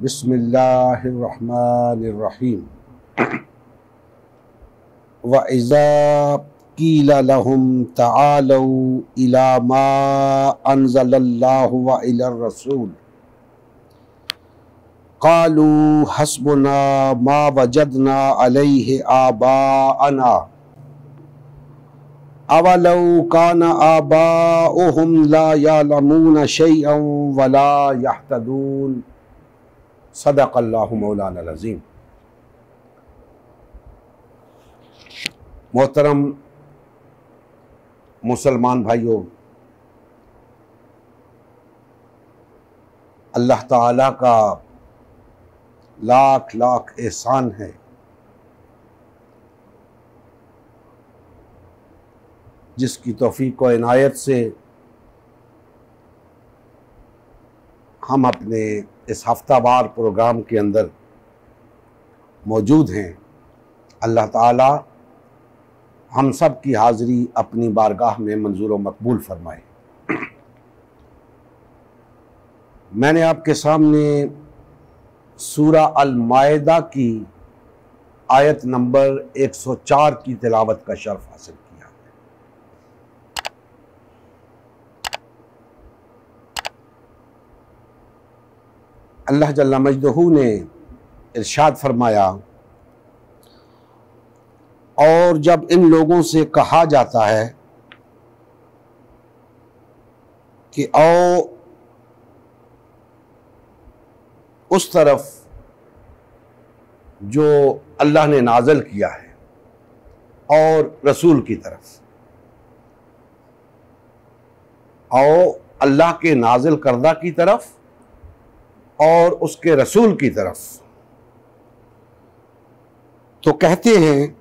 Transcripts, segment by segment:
बिस्मिल्लाहिर्रहमानिर्रहीम। व इज़ा क़ील लहुम तआलू इला मा अंज़लल्लाहु व इलर रसूल क़ालू हस्बुना मा वजदना अलैहि आबाअना अवलौ काना आबाउहुम ला यअलमून शैअन वला यहतदून। सदक़ल्लाहु मौलाना अज़ीम। मोहतरम मुसलमान भाइयों, अल्लाह ताला का लाख लाख एहसान है जिसकी तौफीक व इनायत से हम अपने इस हफ्तावार प्रोग्राम के अंदर मौजूद हैं। अल्लाह ताला हम सब की हाज़िरी अपनी बारगाह में मंजूर व मकबूल फरमाए। मैंने आपके सामने सूरा अल-माइदा की आयत नंबर 104 की तिलावत का शर्फ हासिल किया। अल्लाह जल्ला मजदहू ने इरशाद फरमाया, और जब इन लोगों से कहा जाता है कि आओ उस तरफ जो अल्लाह ने नाज़िल किया है और रसूल की तरफ, आओ अल्लाह के नाज़िल करदा की तरफ और उसके रसूल की तरफ, तो कहते हैं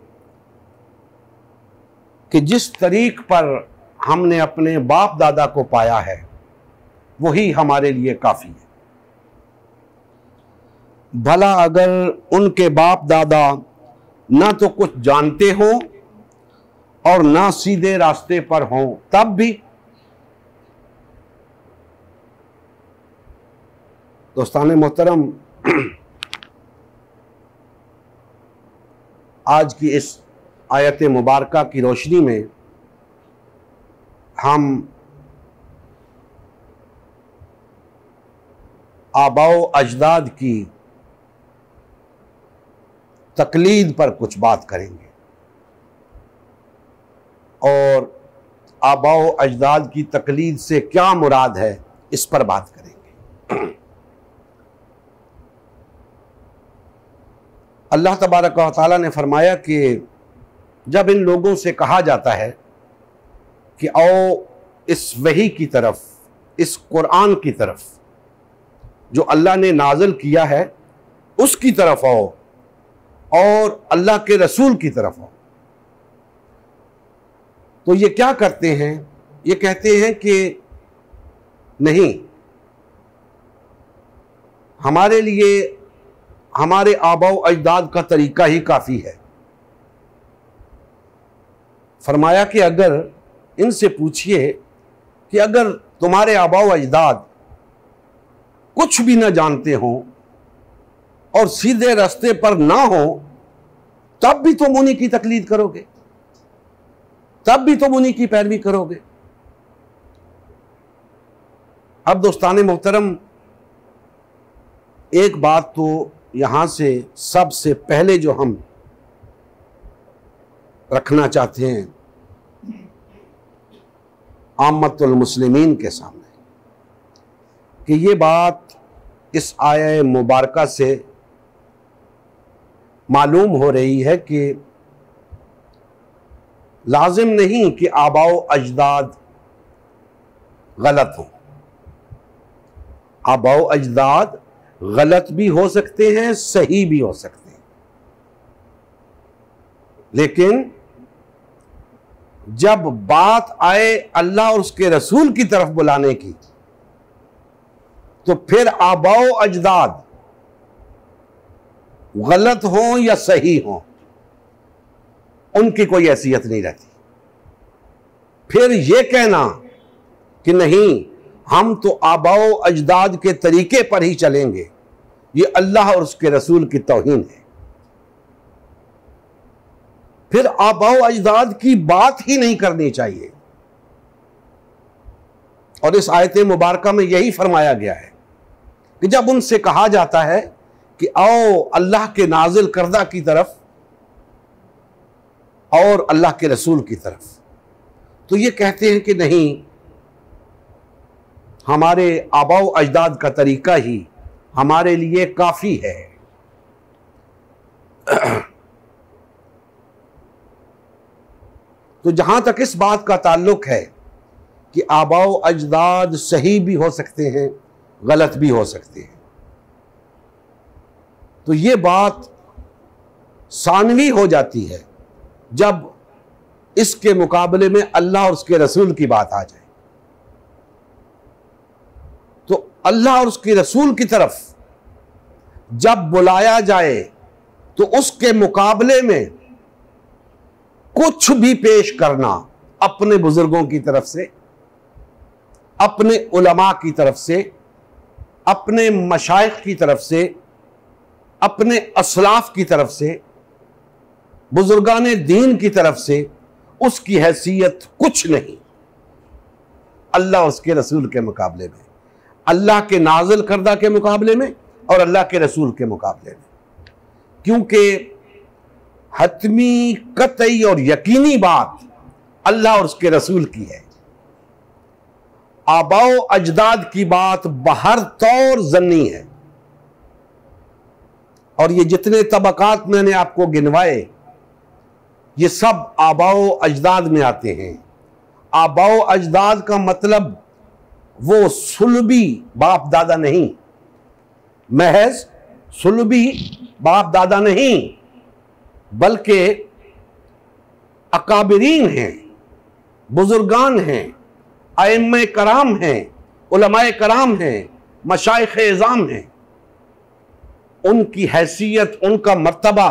कि जिस तरीक पर हमने अपने बाप दादा को पाया है वही हमारे लिए काफ़ी है। भला अगर उनके बाप दादा ना तो कुछ जानते हो और ना सीधे रास्ते पर हों तब भी। दोस्ताने मोहतरम, आज की इस आयत मुबारका की रोशनी में हम आबाओ अजदाद की तकलीद पर कुछ बात करेंगे और आबाओ अजदाद की तकलीद से क्या मुराद है इस पर बात करेंगे। अल्लाह तबारक व तआला ने फरमाया कि जब इन लोगों से कहा जाता है कि आओ इस वही की तरफ, इस कुरान की तरफ जो अल्लाह ने नाज़िल किया है उसकी तरफ आओ और अल्लाह के रसूल की तरफ आओ, तो ये क्या करते हैं? ये कहते हैं कि नहीं, हमारे लिए हमारे आबाओ अजदाद का तरीका ही काफ़ी है। फरमाया कि अगर इनसे पूछिए कि अगर तुम्हारे आबाओ अजदाद कुछ भी न जानते हो और सीधे रास्ते पर ना हो तब भी तुम उन्हीं की तकलीद करोगे, तब भी तुम उन्हीं की पैरवी करोगे। अब दोस्ताने मोहतरम, एक बात तो यहां से सबसे पहले जो हम रखना चाहते हैं आम्मतुल मुस्लिमीन के सामने, कि ये बात इस आया मुबारका से मालूम हो रही है कि लाजिम नहीं कि आबाओ अजदाद गलत हों। आबाओ अजदाद गलत भी हो सकते हैं, सही भी हो सकते हैं, लेकिन जब बात आए अल्लाह और उसके रसूल की तरफ बुलाने की तो फिर आबाओ अजदाद गलत हों या सही हों उनकी कोई हैसियत नहीं रहती। फिर यह कहना कि नहीं हम तो आबाओ अजदाद के तरीके पर ही चलेंगे, ये अल्लाह और उसके रसूल की तौहीन है। फिर आबाओ अजदाद की बात ही नहीं करनी चाहिए। और इस आयत मुबारका में यही फरमाया गया है कि जब उनसे कहा जाता है कि आओ अल्लाह के नाजिल करदा की तरफ और अल्लाह के रसूल की तरफ, तो ये कहते हैं कि नहीं, हमारे आबाओ अजदाद का तरीका ही हमारे लिए काफ़ी है। तो जहां तक इस बात का ताल्लुक है कि आबाओ अजदाद सही भी हो सकते हैं, गलत भी हो सकते हैं, तो ये बात सानवी हो जाती है जब इसके मुकाबले में अल्लाह और उसके रसूल की बात आ जाए। तो अल्लाह और उसके रसूल की तरफ जब बुलाया जाए तो उसके मुकाबले में कुछ भी पेश करना अपने बुजुर्गों की तरफ से, अपने उलमा की तरफ से, अपने मशाइख की तरफ से, अपने असलाफ की तरफ से, बुजुर्गाने दीन की तरफ से, उसकी हैसियत कुछ नहीं अल्लाह उसके रसूल के मुकाबले में, अल्लाह के नाजिल करदा के मुकाबले में और अल्लाह के रसूल के मुकाबले में। क्योंकि हतमी, कतई और यकीनी बात अल्लाह और उसके रसूल की है। आबाओ अजदाद की बात बहर तौर जन्नी है। और ये जितने तबकात मैंने आपको गिनवाए, ये सब आबाओ अजदाद में आते हैं। आबाओ अजदाद का मतलब वो सुलभी बाप दादा नहीं, महज सुलभी बाप दादा नहीं, बल्कि अकाबिरीन हैं, बुजुर्गान हैं, आइम्मे कराम हैं, उलमाए कराम हैं, मशाइख इज़ाम हैं। उनकी हैसियत, उनका मर्तबा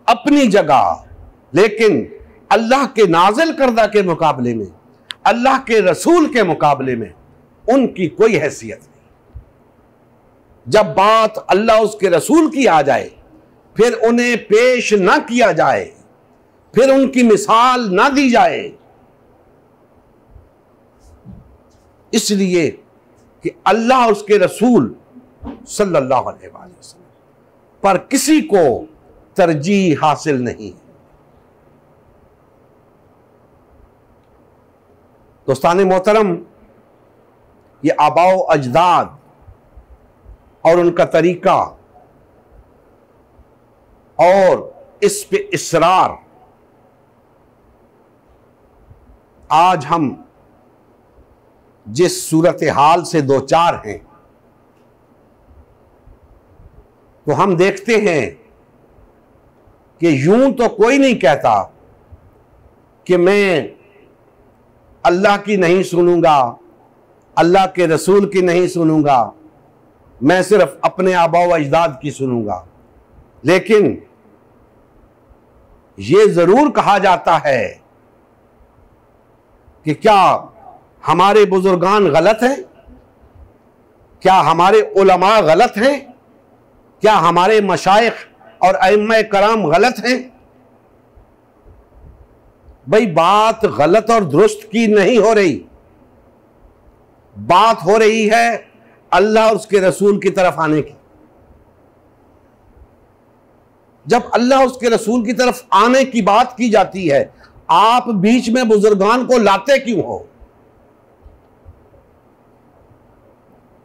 अपनी जगह, लेकिन अल्लाह के नाजिल करदा के मुकाबले में, अल्लाह के रसूल के मुकाबले में उनकी कोई हैसियत नहीं। जब बात अल्लाह उसके रसूल की आ जाए, फिर उन्हें पेश ना किया जाए, फिर उनकी मिसाल ना दी जाए, इसलिए कि अल्लाह और उसके रसूल सल्लल्लाहु अलैहि वसल्लम पर किसी को तरजीह हासिल नहीं है। दोस्तान मोहतरम, ये आबाओ अजदाद और उनका तरीका और इस पे इसरार आज हम जिस सूरत हाल से दो चार हैं, तो हम देखते हैं कि यूं तो कोई नहीं कहता कि मैं अल्लाह की नहीं सुनूंगा, अल्लाह के रसूल की नहीं सुनूंगा, मैं सिर्फ अपने आबाओ अजदाद की सुनूंगा। लेकिन ये जरूर कहा जाता है कि क्या हमारे बुजुर्गान गलत हैं, क्या हमारे उलमा गलत हैं, क्या हमारे मशाइख और अइम्मा कराम गलत हैं। भाई, बात गलत और दुरुस्त की नहीं हो रही, बात हो रही है अल्लाह और उसके रसूल की तरफ आने की। जब अल्लाह उसके रसूल की तरफ आने की बात की जाती है, आप बीच में बुजुर्गान को लाते क्यों हो?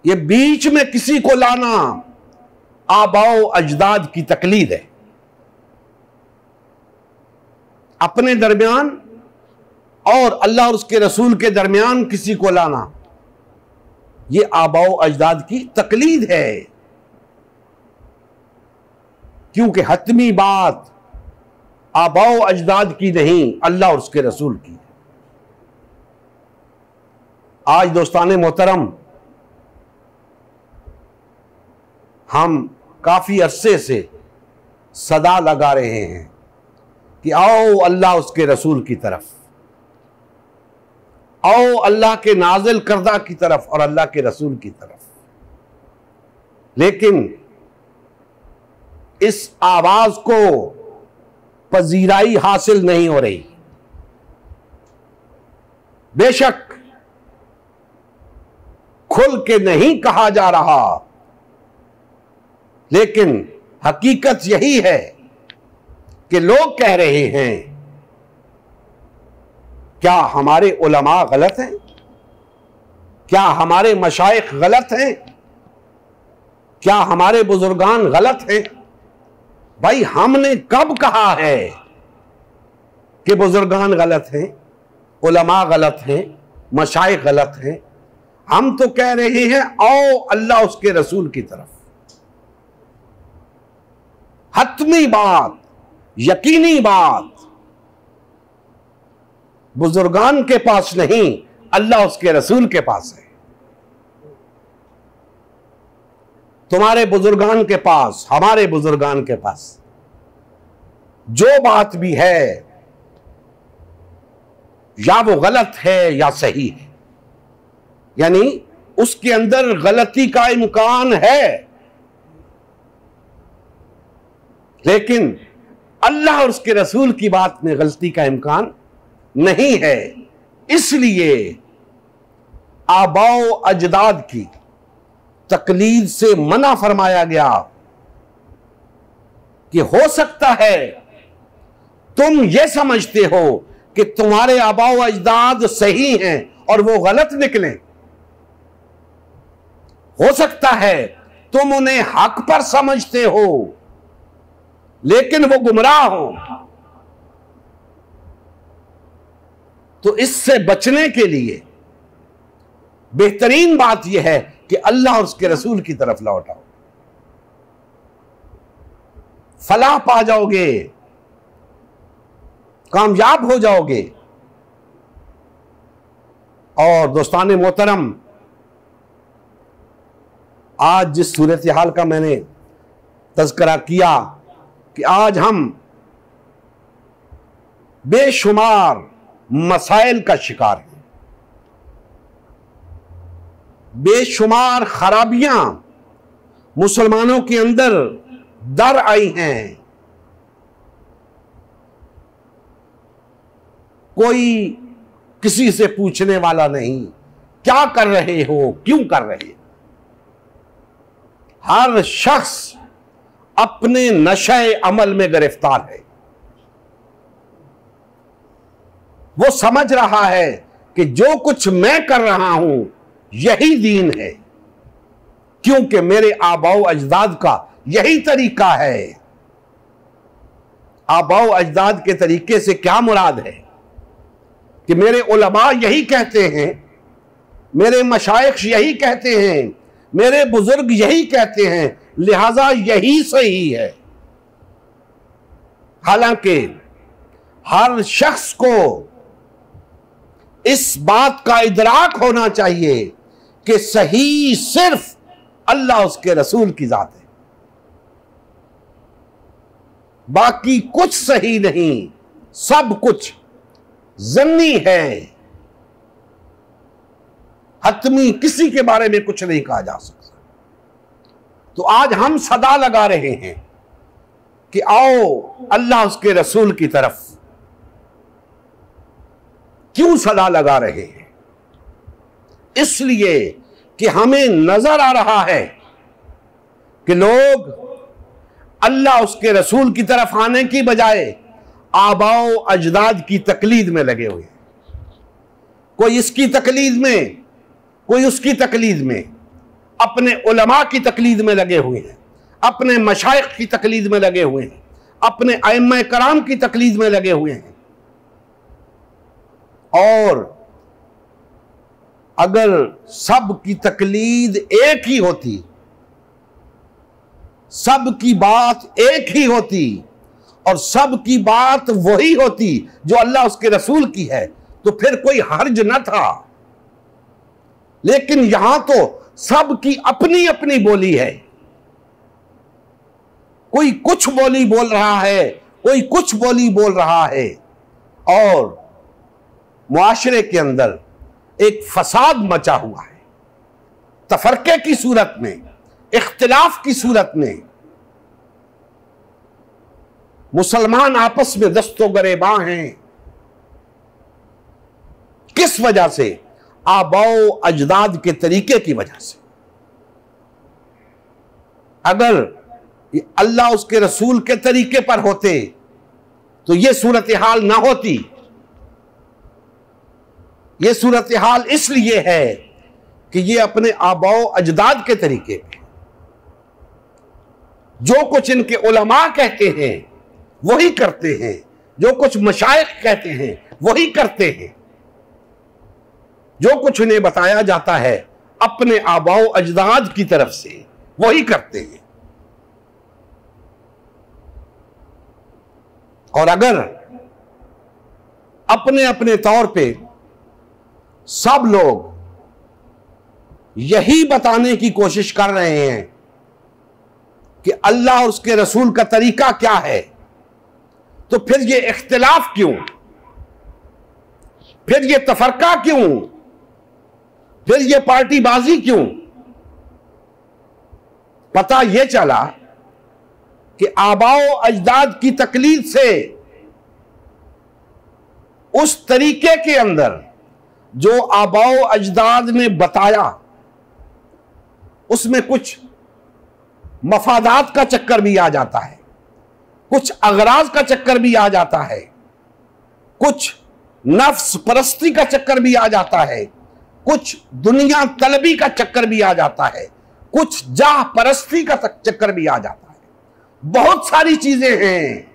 ये बीच में किसी को लाना आबाओ अजदाद की तकलीद है। अपने दरमियान और अल्लाह और उसके रसूल के दरमियान किसी को लाना, यह आबाओ अजदाद की तकलीद है। क्योंकि हतमी बात आबाओ अजदाद की नहीं, अल्लाह और उसके रसूल की। आज दोस्ताने मोहतरम, हम काफी अरसे से सदा लगा रहे हैं कि आओ अल्लाह उसके रसूल की तरफ, आओ अल्लाह के नाजिल करदा की तरफ और अल्लाह के रसूल की तरफ। लेकिन इस आवाज को पजीराई हासिल नहीं हो रही। बेशक खुल के नहीं कहा जा रहा, लेकिन हकीकत यही है कि लोग कह रहे हैं क्या हमारे उलमा गलत हैं, क्या हमारे मशाइख गलत हैं, क्या हमारे बुजुर्गान गलत हैं। भाई हमने कब कहा है कि बुजुर्गान गलत हैं, उलमा गलत हैं, मशाइख गलत हैं। हम तो कह रहे हैं आओ अल्लाह उसके रसूल की तरफ। हतमी बात, यकीनी बात बुजुर्गान के पास नहीं, अल्लाह उसके रसूल के पास है। तुम्हारे बुजुर्गान के पास, हमारे बुजुर्गान के पास जो बात भी है, या वो गलत है या सही है, यानी उसके अंदर गलती का इम्कान है, लेकिन अल्लाह और उसके रसूल की बात में गलती का इम्कान नहीं है। इसलिए आबाओ अजदाद की तकलीद से मना फरमाया गया कि हो सकता है तुम ये समझते हो कि तुम्हारे आबाओ अजदाद सही हैं और वो गलत निकले। हो सकता है तुम उन्हें हक पर समझते हो लेकिन वो गुमराह हो। तो इससे बचने के लिए बेहतरीन बात यह है कि अल्लाह और उसके रसूल की तरफ लौट आओ, फलाह पा जाओगे, कामयाब हो जाओगे। और दोस्ताने मोहतरम, आज जिस सूरत हाल का मैंने तज़किरा किया कि आज हम बेशुमार मसाइल का शिकार हैं, बेशुमार खराबियां मुसलमानों के अंदर दर आई हैं। कोई किसी से पूछने वाला नहीं, क्या कर रहे हो, क्यों कर रहे हो। हर शख्स अपने नशे अमल में गिरफ्तार है। वो समझ रहा है कि जो कुछ मैं कर रहा हूं यही दीन है, क्योंकि मेरे आबाओ अजदाद का यही तरीका है। आबाओ अजदाद के तरीके से क्या मुराद है कि मेरे उलमा यही कहते हैं, मेरे मशाइख यही कहते हैं, मेरे बुजुर्ग यही कहते हैं, लिहाजा यही सही है। हालांकि हर शख्स को इस बात का इदराक होना चाहिए कि सही सिर्फ अल्लाह उसके रसूल की जात है, बाकी कुछ सही नहीं, सब कुछ ज़न्नी है। हतमी किसी के बारे में कुछ नहीं कहा जा सकता। तो आज हम सदा लगा रहे हैं कि आओ अल्लाह उसके रसूल की तरफ। क्यों सदा लगा रहे हैं? इसलिए कि हमें नजर आ रहा है कि लोग अल्लाह उसके रसूल की तरफ आने की बजाय आबाओ अजदाद की तकलीद में लगे हुए हैं। कोई इसकी तकलीद में, कोई उसकी तकलीद में, अपने उलमा की तकलीद में लगे हुए हैं, अपने मशाइख की तकलीद में लगे हुए हैं, अपने अइम्मा कराम की तकलीद में लगे हुए हैं। और अगर सब की तकलीद एक ही होती, सब की बात एक ही होती और सब की बात वही होती जो अल्लाह उसके रसूल की है, तो फिर कोई हर्ज न था। लेकिन यहां तो सब की अपनी अपनी बोली है। कोई कुछ बोली बोल रहा है, कोई कुछ बोली बोल रहा है, और मुआशरे के अंदर एक फसाद मचा हुआ है। तफरके की सूरत में, इख्तिलाफ की सूरत में। मुसलमान आपस में दस्तो गरेबां हैं। किस वजह से? आबाओ अजदाद के तरीके की वजह से। अगर अल्लाह उसके रसूल के तरीके पर होते तो यह सूरत हाल ना होती। यह सूरत हाल इसलिए है कि ये अपने आबाओ अजदाद के तरीके पे, जो कुछ इनके उलमा कहते हैं वही करते हैं, जो कुछ मशाइख कहते हैं वही करते हैं, जो कुछ उन्हें बताया जाता है अपने आबाओ अजदाद की तरफ से वही करते हैं। और अगर अपने अपने तौर पे सब लोग यही बताने की कोशिश कर रहे हैं कि अल्लाह और उसके रसूल का तरीका क्या है, तो फिर ये इख्तिलाफ क्यों, फिर ये तफरका क्यों, फिर ये पार्टीबाजी क्यों? पता यह चला कि आबाओ अजदाद की तकलीद से उस तरीके के अंदर जो आबाओ अजदाद ने बताया उसमें कुछ मफादात का चक्कर भी आ जाता है, कुछ अगराज का चक्कर भी आ जाता है, कुछ नफ्स परस्ती का चक्कर भी आ जाता है, कुछ दुनिया तलबी का चक्कर भी आ जाता है, कुछ जाह परस्ती का चक्कर भी आ जाता है। बहुत सारी चीजें हैं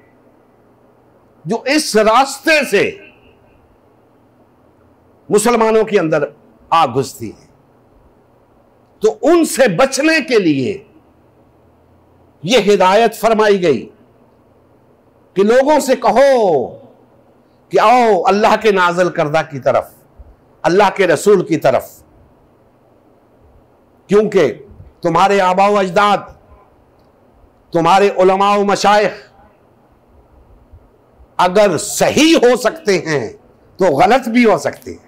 जो इस रास्ते से मुसलमानों के अंदर आ घुसती है। तो उनसे बचने के लिए यह हिदायत फरमाई गई कि लोगों से कहो कि आओ अल्लाह के नाज़िल करदा की तरफ, अल्लाह के रसूल की तरफ, क्योंकि तुम्हारे आबाओ अजदाद, तुम्हारे उलमा व मशाइख अगर सही हो सकते हैं तो गलत भी हो सकते हैं।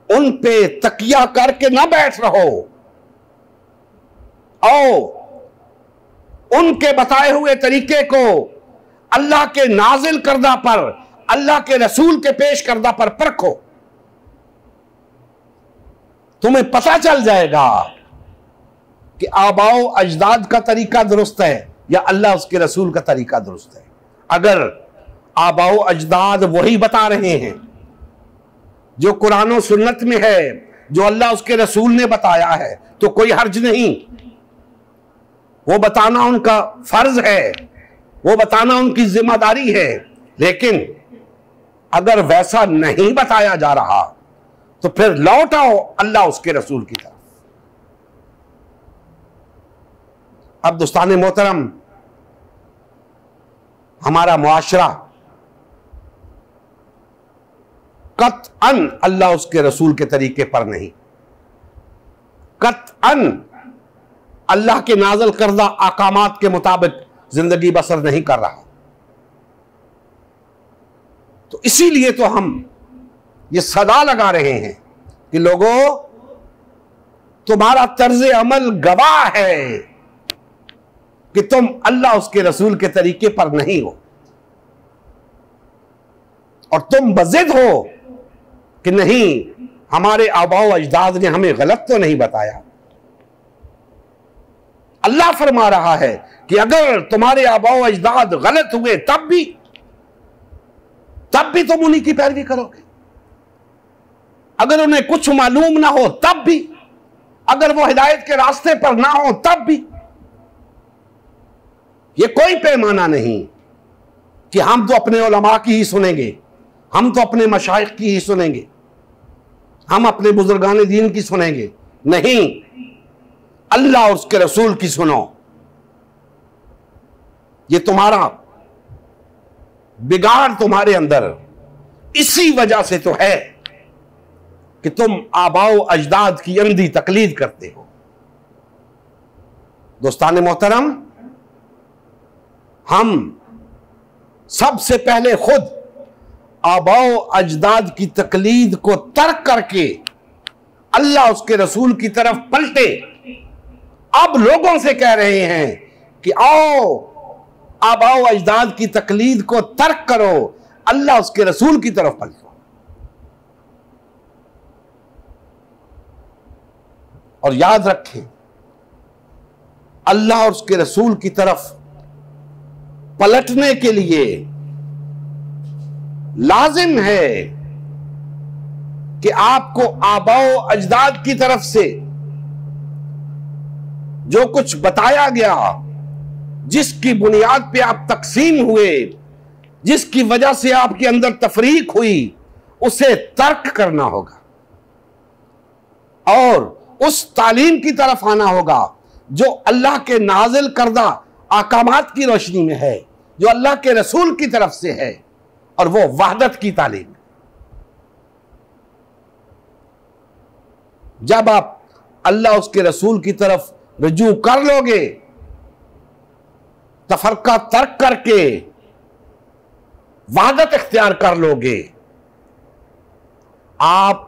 उन पे तकिया करके ना बैठ रहो, आओ उनके बताए हुए तरीके को अल्लाह के नाजिल करदा पर, अल्लाह के रसूल के पेश करदा पर परखो। तुम्हें पता चल जाएगा कि आबाओ अजदाद का तरीका दुरुस्त है या अल्लाह उसके रसूल का तरीका दुरुस्त है। अगर आबाओ अजदाद वही बता रहे हैं जो कुरान और सुन्नत में है, जो अल्लाह उसके रसूल ने बताया है, तो कोई हर्ज नहीं। वो बताना उनका फर्ज है, वो बताना उनकी जिम्मेदारी है। लेकिन अगर वैसा नहीं बताया जा रहा तो फिर लौट आओ अल्लाह उसके रसूल की तरफ। अब दोस्तान मोहतरम, हमारा मुआशरा कतअन अल्लाह उसके रसूल के तरीके पर नहीं, कतअन अल्लाह के नाज़िल करदा अहकामात के मुताबिक जिंदगी बसर नहीं कर रहा। तो इसीलिए तो हम ये सदा लगा रहे हैं कि लोगों, तुम्हारा तर्ज अमल गवाह है कि तुम अल्लाह उसके रसूल के तरीके पर नहीं हो, और तुम बज़िद हो कि नहीं, हमारे आबाओ अजदाद ने हमें गलत तो नहीं बताया। अल्लाह फरमा रहा है कि अगर तुम्हारे आबाओ अजदाद गलत हुए तब भी तुम उन्हीं की पैरवी करोगे। अगर उन्हें कुछ मालूम ना हो तब भी, अगर वो हिदायत के रास्ते पर ना हो तब भी। ये कोई पैमाना नहीं कि हम तो अपने उलमा की ही सुनेंगे, हम तो अपने मशाइख की ही सुनेंगे, हम अपने बुजुर्गान दीन की सुनेंगे। नहीं, अल्लाह और उसके रसूल की सुनो। ये तुम्हारा बिगाड़ तुम्हारे अंदर इसी वजह से तो है कि तुम आबाओ अजदाद की अंधी तकलीद करते हो। दोस्तान मोहतरम, हम सबसे पहले खुद आबाओ अजदाद की तकलीद को तर्क करके अल्लाह उसके रसूल की तरफ पलटे। अब लोगों से कह रहे हैं कि आओ आबाओ अजदाद की तकलीद को तर्क करो, अल्लाह उसके रसूल की तरफ पलटो। और याद रखें, अल्लाह और उसके रसूल की तरफ पलटने के लिए लाजिम है कि आपको आबाओ अजदाद की तरफ से जो कुछ बताया गया, जिसकी बुनियाद पे आप तकसीम हुए, जिसकी वजह से आपके अंदर तफरीक हुई, उसे तर्क करना होगा और उस तालीम की तरफ आना होगा जो अल्लाह के नाजिल करदा अहकामात की रोशनी में है, जो अल्लाह के रसूल की तरफ से है, और वो वहदत की तालीम। जब आप अल्लाह उसके रसूल की तरफ रुजू कर लोगे, तफरका तर्क करके वहदत इख्तियार कर लोगे, आप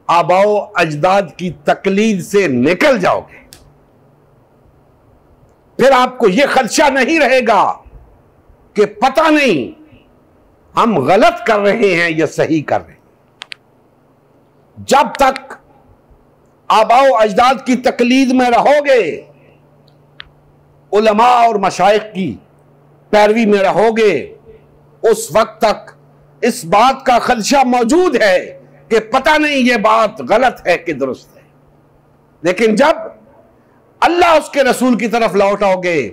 आबाओ अजदाद की तकलीद से निकल जाओगे। फिर आपको यह खदशा नहीं रहेगा कि पता नहीं हम गलत कर रहे हैं या सही कर रहे हैं। जब तक आबाओ अजदाद की तकलीद में रहोगे, उलमा और मशाइख की पैरवी में रहोगे, उस वक्त तक इस बात का खदशा मौजूद है कि पता नहीं ये बात गलत है कि दुरुस्त है। लेकिन जब अल्लाह उसके रसूल की तरफ लौटोगे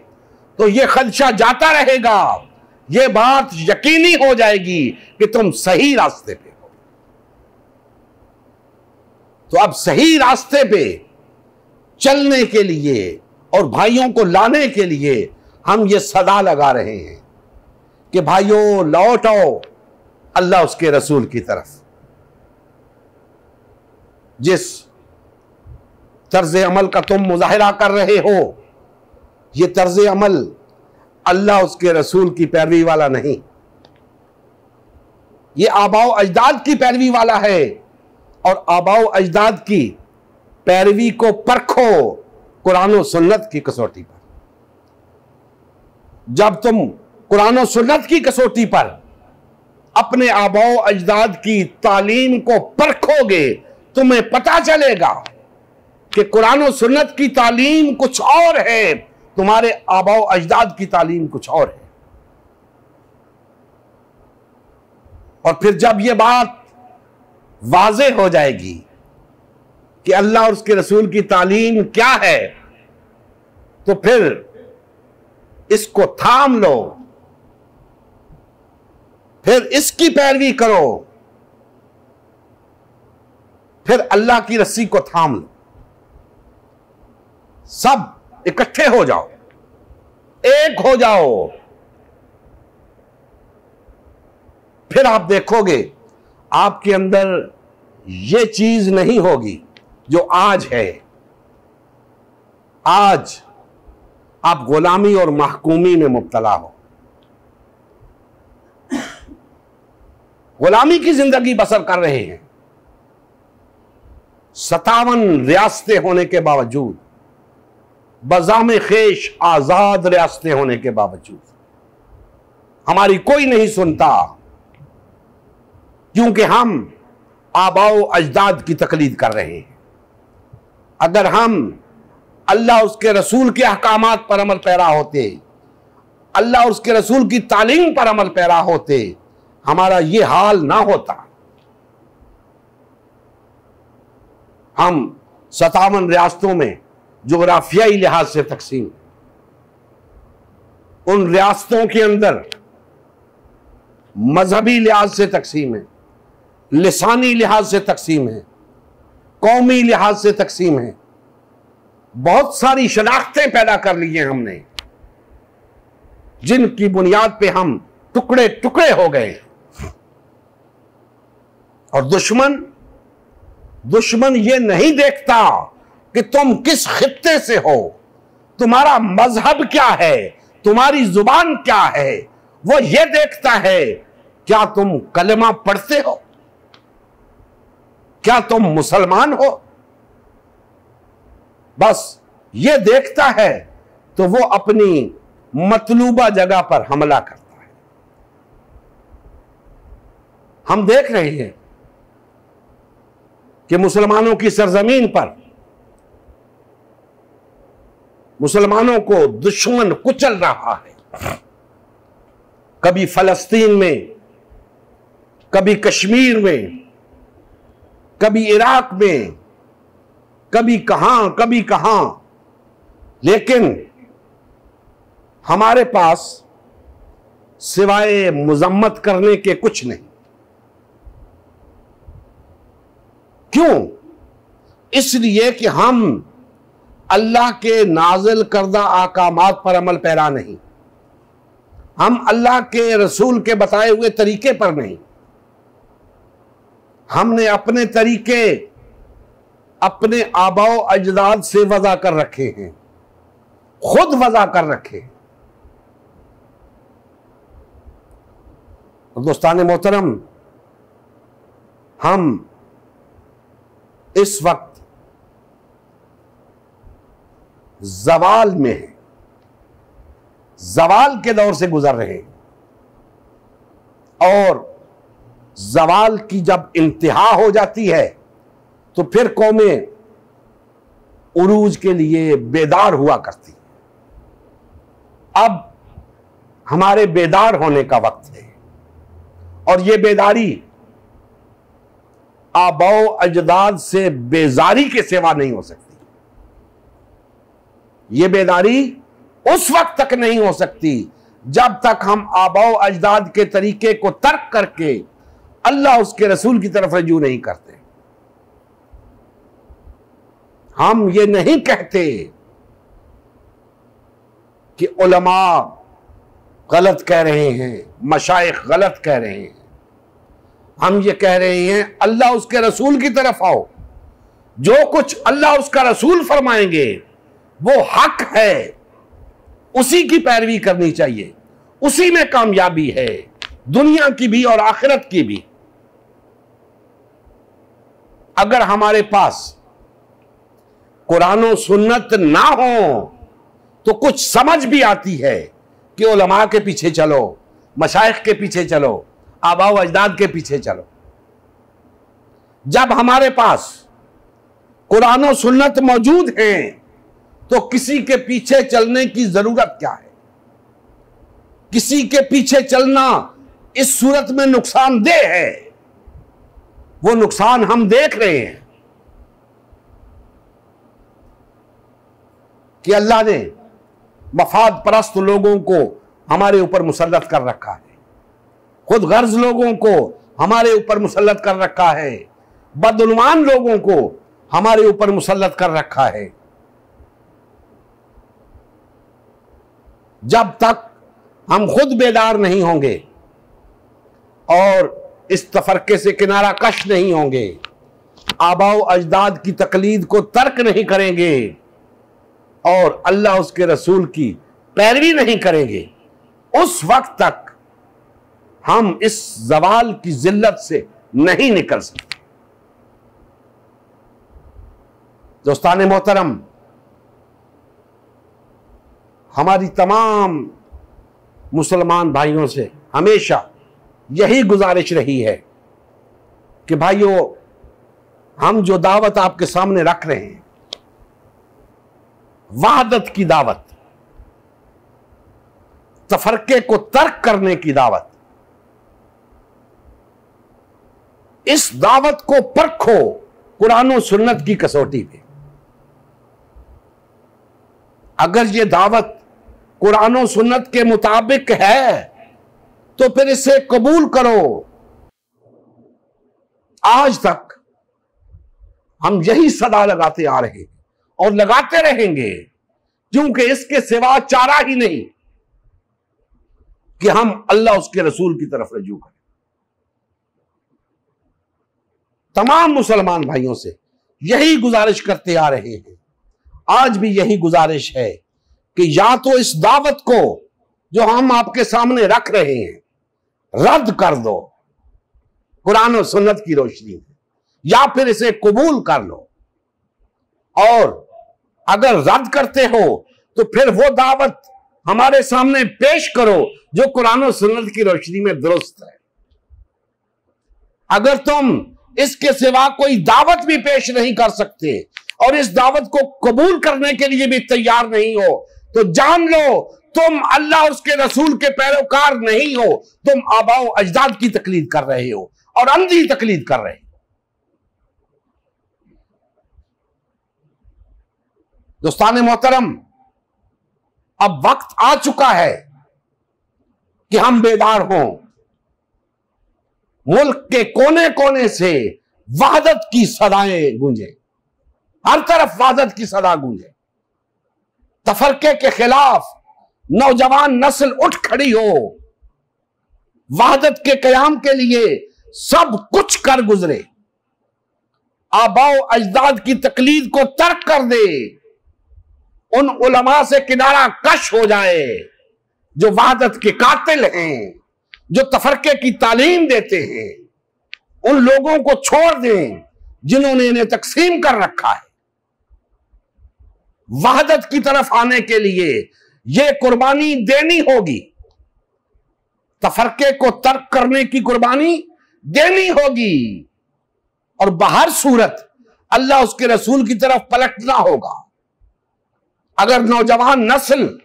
तो यह खदशा जाता रहेगा, यह बात यकीनी हो जाएगी कि तुम सही रास्ते पे हो। तो अब सही रास्ते पे चलने के लिए और भाइयों को लाने के लिए हम ये सदा लगा रहे हैं कि भाइयों लौट आओ अल्लाह उसके रसूल की तरफ। जिस तर्ज अमल का तुम मुजाहिरा कर रहे हो, ये तर्ज अमल अल्लाह उसके रसूल की पैरवी वाला नहीं, ये आबाओ अजदाद की पैरवी वाला है। और आबाओ अजदाद की पैरवी को परखो कुरान और सुन्नत की कसौटी पर। जब तुम कुरान और सुन्नत की कसौटी पर अपने आबाओ अजदाद की तालीम को परखोगे, तुम्हें पता चलेगा कि कुरान और सुन्नत की तालीम कुछ और है, तुम्हारे आबाओ अजदाद की तालीम कुछ और है। और फिर जब यह बात वाज़े हो जाएगी कि अल्लाह और उसके रसूल की तालीम क्या है, तो फिर इसको थाम लो, फिर इसकी पैरवी करो, फिर अल्लाह की रस्सी को थाम लो। सब इकट्ठे हो जाओ, एक हो जाओ। फिर आप देखोगे आपके अंदर ये चीज नहीं होगी जो आज है। आज आप गुलामी और महकूमी में मुब्तला हो, गुलामी की जिंदगी बसर कर रहे हैं। 57 रियासतें होने के बावजूद, बज़ाम ख़ेश आजाद रियासतें होने के बावजूद हमारी कोई नहीं सुनता, क्योंकि हम आबाओ अजदाद की तकलीद कर रहे हैं। अगर हम अल्लाह उसके रसूल के अहकामात पर अमल पैरा होते, अल्लाह उसके रसूल की तालीम पर अमल पैरा होते, हमारा ये हाल ना होता। हम 57 रियासतों में जोग्राफियाई लिहाज से तकसीम, उन रियासतों के अंदर मजहबी लिहाज से तकसीम है, लिसानी लिहाज से तकसीम है, कौमी लिहाज से तकसीम है। बहुत सारी शनाख्तें पैदा कर ली हैं हमने, जिनकी बुनियाद पे हम टुकड़े टुकड़े हो गए। और दुश्मन ये नहीं देखता कि तुम किस खित्ते से हो, तुम्हारा मजहब क्या है, तुम्हारी जुबान क्या है। वो ये देखता है क्या तुम कलमा पढ़ते हो, क्या तुम मुसलमान हो। बस ये देखता है, तो वो अपनी मतलूबा जगह पर हमला करता है। हम देख रहे हैं कि मुसलमानों की सरजमीन पर मुसलमानों को दुश्मन कुचल रहा है। कभी फलस्तीन में, कभी कश्मीर में, कभी इराक में, कभी कहां, लेकिन हमारे पास सिवाय मुजम्मत करने के कुछ नहीं। क्यों? इसलिए कि हम अल्लाह के नाजिल करदा आकामात पर अमल पैरा नहीं, हम अल्लाह के रसूल के बताए हुए तरीके पर नहीं। हमने अपने तरीके अपने आबाओ अजदाद से वज़ा कर रखे हैं, खुद वज़ा कर रखे हैं। दोस्तान मोहतरम, हम इस वक्त ज़वाल में हैं, ज़वाल के दौर से गुजर रहे हैं, और ज़वाल की जब इंतहा हो जाती है तो फिर कौमें उरूज के लिए बेदार हुआ करती। अब हमारे बेदार होने का वक्त है, और ये बेदारी आबाओ अजदाद से बेजारी के सिवा नहीं हो सकती। ये बेदारी उस वक्त तक नहीं हो सकती जब तक हम आबाओ अजदाद के तरीके को तर्क करके अल्लाह उसके रसूल की तरफ रजू नहीं करते। हम ये नहीं कहते कि उलमा गलत कह रहे हैं, मशाइख गलत कह रहे हैं। हम ये कह रहे हैं अल्लाह उसके रसूल की तरफ आओ, जो कुछ अल्लाह उसका रसूल फरमाएंगे वो हक है, उसी की पैरवी करनी चाहिए, उसी में कामयाबी है, दुनिया की भी और आखिरत की भी। अगर हमारे पास कुरान और सुन्नत ना हो तो कुछ समझ भी आती है कि उलमा के पीछे चलो, मशाइख के पीछे चलो, आबाओ अजदाद के पीछे चलो। जब हमारे पास कुरान और सुन्नत मौजूद हैं तो किसी के पीछे चलने की जरूरत क्या है? किसी के पीछे चलना इस सूरत में नुकसानदेह है। वो नुकसान हम देख रहे हैं कि अल्लाह ने मफाद परस्त लोगों को हमारे ऊपर मुसल्लत कर रखा है, खुद गर्ज लोगों को हमारे ऊपर मुसल्लत कर रखा है, बदउन्वान लोगों को हमारे ऊपर मुसल्लत कर रखा है। जब तक हम खुद बेदार नहीं होंगे और इस तफरके से किनारा कश नहीं होंगे, आबाओ अजदाद की तकलीद को तर्क नहीं करेंगे और अल्लाह उसके रसूल की पैरवी नहीं करेंगे, उस वक्त तक हम इस ज़वाल की जिल्लत से नहीं निकल सकते। दोस्तान मोहतरम, हमारी तमाम मुसलमान भाइयों से हमेशा यही गुजारिश रही है कि भाइयों, हम जो दावत आपके सामने रख रहे हैं, वहदत की दावत, तफरके को तर्क करने की दावत, इस दावत को परखो कुरान और सुन्नत की कसौटी पे। अगर ये दावत कुरान और सुन्नत के मुताबिक है तो फिर इसे कबूल करो। आज तक हम यही सदा लगाते आ रहे हैं और लगाते रहेंगे, क्योंकि इसके सिवा चारा ही नहीं कि हम अल्लाह उसके रसूल की तरफ रजू करें। तमाम मुसलमान भाइयों से यही गुजारिश करते आ रहे हैं, आज भी यही गुजारिश है कि या तो इस दावत को जो हम आपके सामने रख रहे हैं रद्द कर दो कुरान और सुन्नत की रोशनी में, या फिर इसे कबूल कर लो। और अगर रद्द करते हो तो फिर वो दावत हमारे सामने पेश करो जो कुरान और सुन्नत की रोशनी में दुरुस्त है। अगर तुम इसके सिवा कोई दावत भी पेश नहीं कर सकते और इस दावत को कबूल करने के लिए भी तैयार नहीं हो, तो जान लो तुम अल्लाह और उसके रसूल के पैरोकार नहीं हो, तुम आबाओ अजदाद की तकलीद कर रहे हो और अंधी तकलीद कर रहे हो। दोस्तान मोहतरम, अब वक्त आ चुका है कि हम बेदार हों। मुल्क के कोने कोने से वहदत की सदाएं गूंजे, हर तरफ वहदत की सदा गूंजे। तफरके के खिलाफ नौजवान नस्ल उठ खड़ी हो, वहदत के कयाम के लिए सब कुछ कर गुजरे, आबाओ अजदाद की तकलीद को तर्क कर दे, उन उलमा से किनारा कश हो जाए जो वहदत के कातिल हैं, जो तफरके की तालीम देते हैं। उन लोगों को छोड़ दें जिन्होंने इन्हें तकसीम कर रखा है। वहदत की तरफ आने के लिए यह कुर्बानी देनी होगी, तफरके को तर्क करने की कुर्बानी देनी होगी और बहर सूरत अल्लाह उसके रसूल की तरफ पलटना होगा। अगर नौजवान नस्ल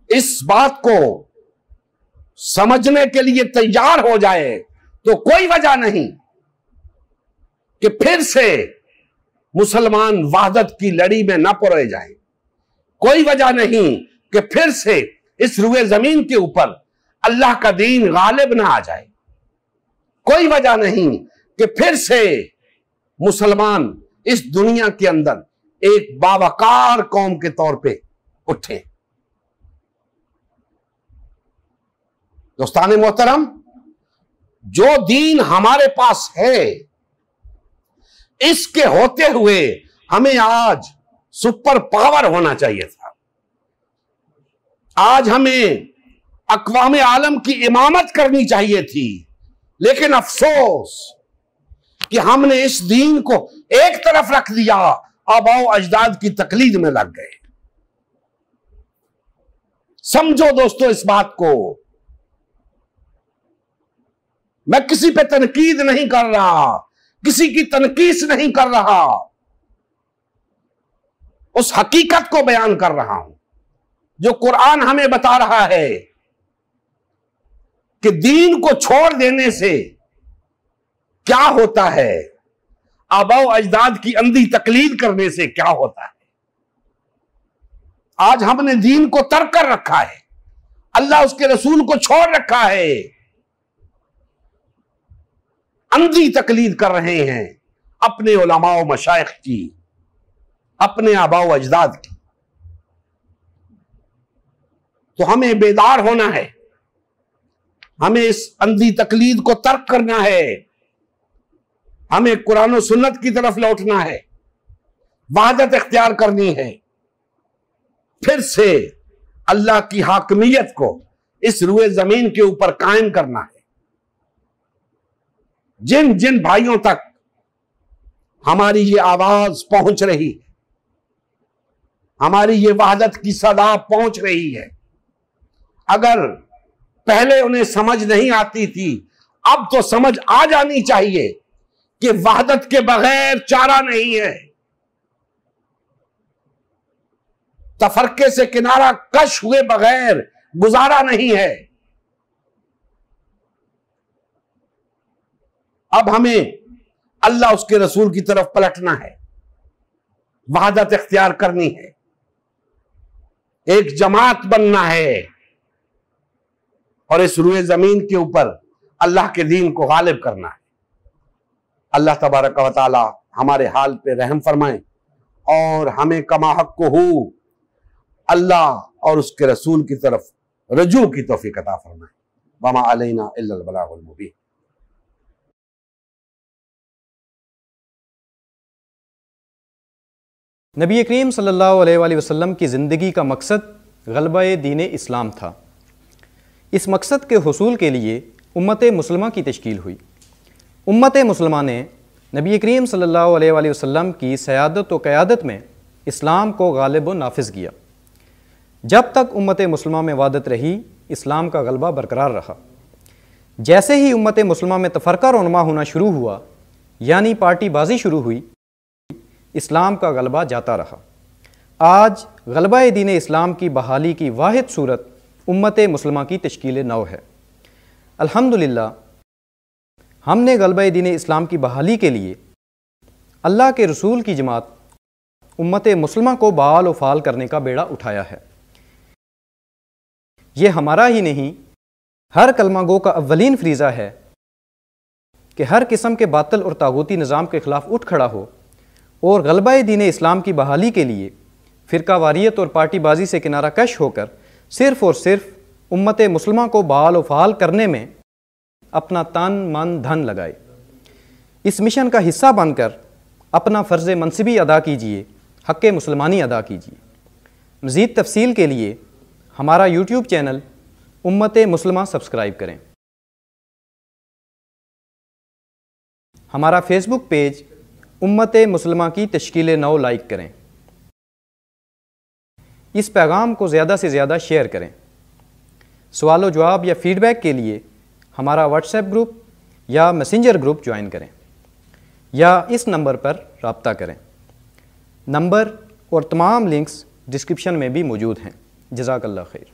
इस बात को समझने के लिए तैयार हो जाए तो कोई वजह नहीं कि फिर से मुसलमान वहदत की लड़ी में न पड़े जाएं। कोई वजह नहीं कि फिर से इस रुए जमीन के ऊपर अल्लाह का दीन गालिब ना आ जाए। कोई वजह नहीं कि फिर से मुसलमान इस दुनिया के अंदर एक बावकार कौम के तौर पे उठे। दोस्तान मोहतरम, जो दीन हमारे पास है, इसके होते हुए हमें आज सुपर पावर होना चाहिए था। आज हमें अक़वाम आलम की इमामत करनी चाहिए थी, लेकिन अफसोस कि हमने इस दीन को एक तरफ रख दिया, आबाओ अजदाद की तकलीद में लग गए। समझो दोस्तों इस बात को, मैं किसी पे तनकीद नहीं कर रहा, किसी की तनकीस नहीं कर रहा, उस हकीकत को बयान कर रहा हूं जो कुरान हमें बता रहा है कि दीन को छोड़ देने से क्या होता है, आबाओ अजदाद की अंधी तकलीद करने से क्या होता है। आज हमने दीन को तर्क कर रखा है, अल्लाह उसके रसूल को छोड़ रखा है, अंधी तकलीद कर रहे हैं अपने उलमाओ मशाइख की, अपने आबाओ अजदाद की। तो हमें बेदार होना है, हमें इस अंधी तकलीद को तर्क करना है, हमें कुरान और सुन्नत की तरफ लौटना है, वहदत इख्तियार करनी है, फिर से अल्लाह की हाकमियत को इस रुए जमीन के ऊपर कायम करना है। जिन जिन भाइयों तक हमारी ये आवाज पहुंच रही है, हमारी ये वहदत की सदा पहुंच रही है, अगर पहले उन्हें समझ नहीं आती थी, अब तो समझ आ जानी चाहिए कि वहदत के बगैर चारा नहीं है, तफरके से किनारा कश हुए बगैर गुजारा नहीं है। अब हमें अल्लाह उसके रसूल की तरफ पलटना है, वहदत इख्तियार करनी है, एक जमात बनना है और इस रुए जमीन के ऊपर अल्लाह के दीन को गालिब करना है। अल्लाह तबारक व तआला हमारे हाल पे रहम फरमाए और हमें कमा हक़्क़ुहू अल्लाह और उसके रसूल की तरफ रजू की तौफीक अता फरमाए। वमा अलैना इल्लल बलागुल मुबीन। नबी करीम सल्लल्लाहु अलैहि वसल्लम की ज़िंदगी का मकसद ग़लबा दीन इस्लाम था। इस मकसद के हुसूल के लिए उम्मत मुस्लिमा की तश्कील हुई। उम्मत मुस्लिमा ने नबी करीम सल्लल्लाहु अलैहि वसल्लम की सयादत व क़यादत में इस्लाम को गालिब व नाफिज़ किया। जब तक उम्मत मुस्लिमा में वहदत रही, इस्लाम का गलबा बरकरार रहा। जैसे ही उम्मत मुस्लिमा में तफरका रोनमा होना शुरू हुआ, यानी पार्टीबाजी शुरू हुई, इस्लाम का गलबा जाता रहा। आज गलबा दीन इस्लाम की बहाली की वाहिद सूरत उम्मत मुस्लिमा की तश्कील नौ है। अल्हम्दुलिल्लाह, हमने गलबा दीन इस्लाम की बहाली के लिए अल्लाह के रसूल की जमात उम्मत मुस्लिमा को बाल व फाल करने का बेड़ा उठाया है। ये हमारा ही नहीं, हर कलमा गो का अव्वलीन फरीज़ा है कि हर किस्म के बातिल और तागूती निज़ाम के ख़िलाफ़ उठ खड़ा हो और गलबा दीन इस्लाम की बहाली के लिए फ़िरका वारियत और पार्टीबाजी से किनारा कश होकर सिर्फ़ और सिर्फ उम्मत मुस्लिमा को बाल व फाल करने में अपना तन मन धन लगाए। इस मिशन का हिस्सा बनकर अपना फ़र्ज़ मनसिबी अदा कीजिए, हक़ मुसलमानी अदा कीजिए। मज़ीद तफ़सील के लिए हमारा यूट्यूब चैनल उम्मत मुस्लिमा सब्सक्राइब करें। हमारा फेसबुक पेज उम्मत मुस्लिमा की तश्कील नौ लाइक करें। इस पैगाम को ज़्यादा से ज़्यादा शेयर करें। सवाल व जवाब या फ़ीडबैक के लिए हमारा व्हाट्सएप ग्रुप या मैसेंजर ग्रुप ज्वाइन करें या इस नंबर पर रब्ता करें। नंबर और तमाम लिंक्स डिस्क्रिप्शन में भी मौजूद हैं। जज़ाकल्लाह खैर।